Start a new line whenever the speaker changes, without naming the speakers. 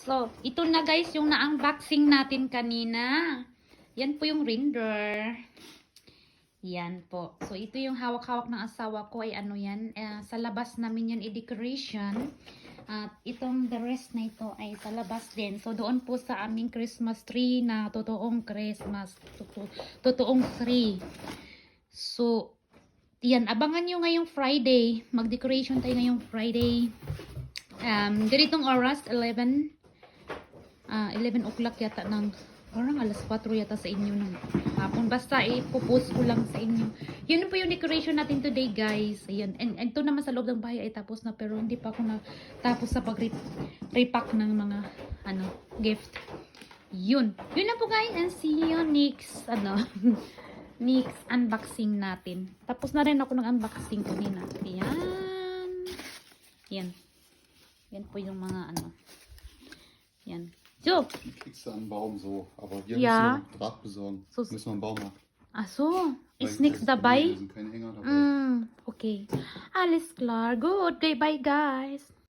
So, ito na guys yung na-unboxing natin kanina. Yan po yung reindeer. Yan po. So, ito yung hawak-hawak ng asawa ko ay ano yan. Sa labas namin yan i-decoration. At itong the rest na ito ay sa labas din. So, doon po sa aming Christmas tree na totoong Christmas. Totoong tree. So, yan. Abangan nyo ngayong Friday. Mag-decoration tayo ngayong Friday. Ganitong oras, 11 o'clock yata ng, parang alas 4 yata sa inyo ng hapon. Basta ipopost ko lang sa inyo. Yun po yung decoration natin today guys. Ayan. And ito naman sa loob ng bahay ay tapos na, pero hindi pa ako tapos sa pag-repack ng mga gift. Yun na po guys, and see you next next unboxing natin. Tapos na rin ako ng unboxing ko nina. Yan po yung mga Yan. So.
Die kriegst du am Baum so. Aber hier
Ja.
müssen wir Draht besorgen.
So,
müssen wir im Baumarkt.
Ach so. Ist
Weil
nichts
da
dabei?
sind keine Hänger dabei.
Okay. Alles klar. Gut. Okay, bye guys.